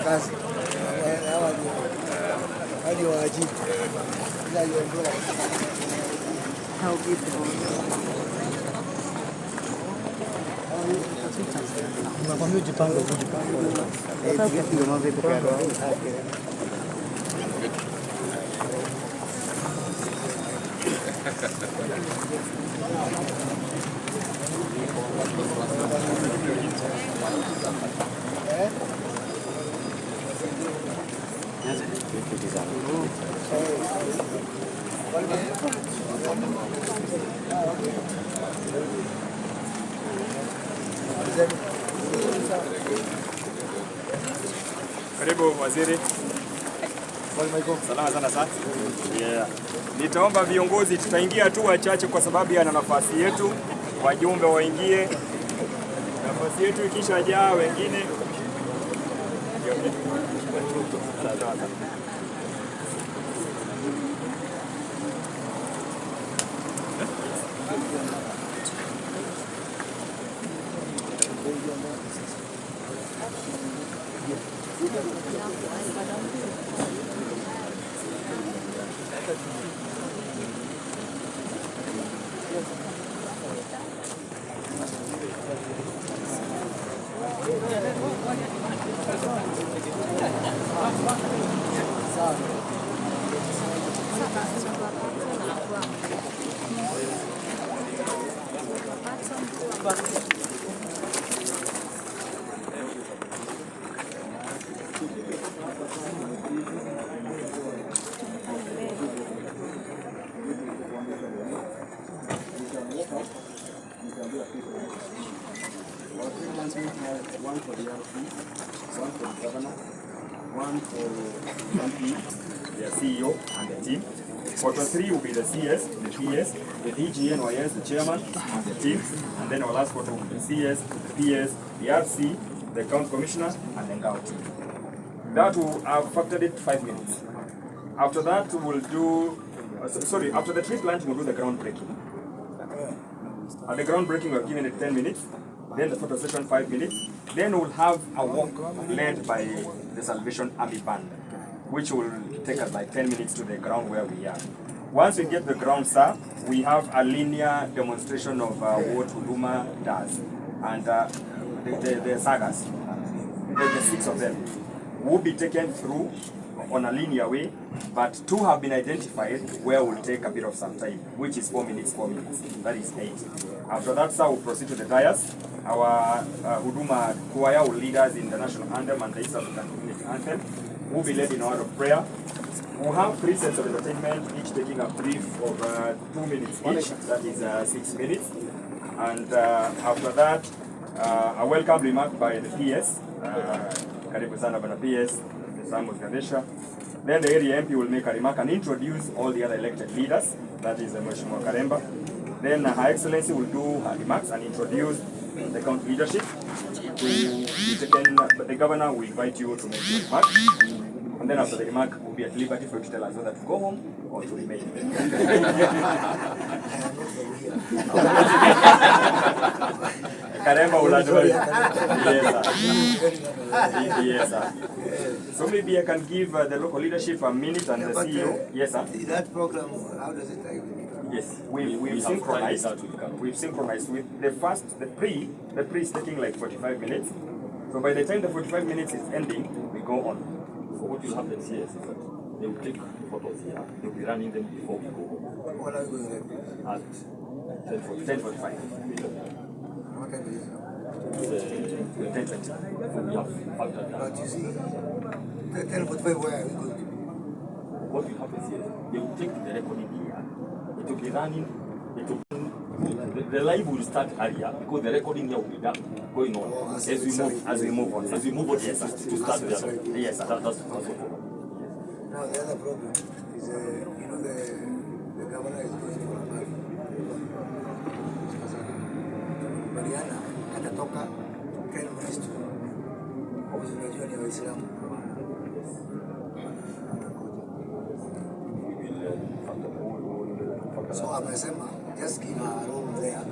Kazi. Hadi wajibu. Ila yondoa. How beautiful. Unakwambia ujipanga kujipanga. Ndio mambo yako kwa roho. Karibu waziri. Salama sana sasa. Yeah. Nitaomba viongozi, tutaingia tu wachache kwa sababu yana nafasi yetu. Wajumbe waingie. Nafasi yetu ikisha jaa wengine. One for the RP, one for the governor, one for the CEO and the team. Photo 3 will be the CS, the PS, the DGNYS, the chairman, and the team. And then our last photo will be the CS, the PS, the RC, the county commissioner, and the NGATHO team. That will have factored it 5 minutes. After that, we'll do, after the tree planting, we'll do the groundbreaking. At the groundbreaking, we're giving it 10 minutes. Then the photo session 5 minutes. Then we'll have a walk led by the Salvation Army Band, which will take us like 10 minutes to the ground where we are. Once we get the ground, sir, we have a linear demonstration of what Huduma does. And the sagas, the 6 of them, will be taken through on a linear way, but 2 have been identified where we'll take a bit of some time, which is 4 minutes, 4 minutes. That is 8. After that, sir, we'll proceed to the dais. Our Huduma choir will lead us in the national anthem and the East African Community Anthem. We'll be led in a word of prayer. We'll have 3 sets of entertainment, each taking a brief of 2 minutes each. That is 6 minutes. And after that, a welcome remark by the PS. Karibu sana bana PS. Then the area MP will make a remark and introduce all the other elected leaders. That is Mheshimiwa Karemba. Then Her Excellency will do her remarks and introduce the county leadership. The governor will invite you to make your remark. And then after the remark, we'll be at liberty for you to tell us whether to go home or to remain. Karemba will advise. Yes, sir. So maybe I can give the local leadership a minute and the CEO. Yes, sir. That program, how does it take? Yes, we've synchronized. We've synchronized with the pre is taking like 45 minutes. So by the time the 45 minutes is ending, we go on. So what will happen here is that they will take photos here. They will be running them before we go home. What are you going to do? At 10:45. What time is it? 10:20. So we have factored that. But you see, 10:45, where are we going to be? What will happen here? They will take the recording here. It will be running. The live will start earlier because the recording here will be done, going on as we move on. As we move on, yes, to start the other. Yes, that's the first one. Now the other problem is, the governor is going for a month. tumekubaliana atatoka Kenya Kristo. Kwa sababu tunajua ni Waislamu. So amesema just give her a room there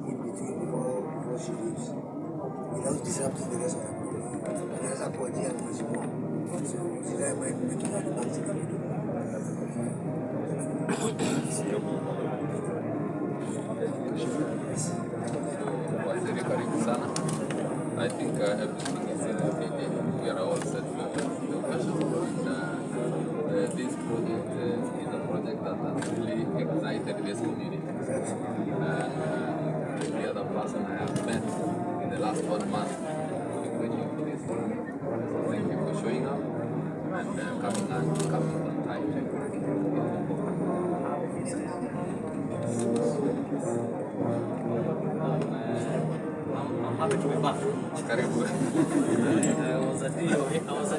in between before she leaves without disrupting the rest of the program. Anaweza kuachia mwezi mmoja. So zile mekiwa ni basi. I think everything is in the we are all set for the occasion. This project is a project that has really excited this community. The other person I have met in the last 1 month to this. Thank you for showing up and coming on time. I'm happy to be back. Karibu. I was at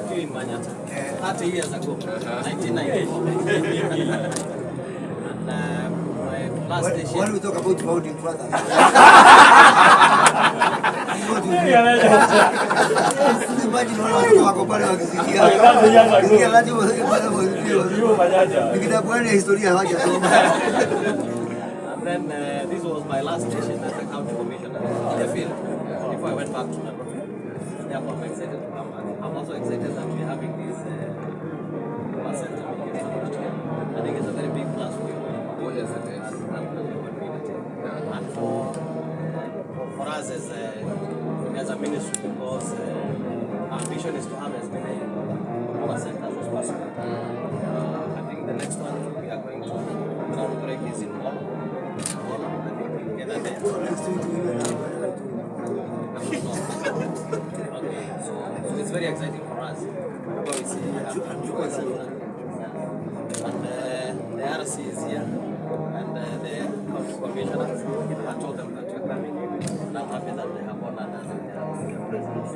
you in Manyata 30 years ago, 1994. And my last station. When we talk about founding fathers. Imagine watu wako pale wakisikia. Nikija lazima pale wazio. Nikija bwana historia hawajasoma. And then this was my last station as a county commissioner in the field before I went back to Nairobi. Therefore, I'm excited to come back. I'm also excited that we're having this center meeting. I think it's a very big plus for you. Oh, yes, it is. And for us as a ministry, because our vision is to have as many Huduma centers as possible. I think the next one we are going to break is in Mall. Okay, so it's very exciting for us. And the RC is here, and the county commissioner, I told them that you're coming, and I'm happy that they have honored us and they have presence.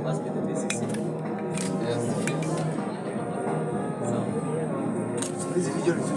Must be the BCC. Yes. So this video is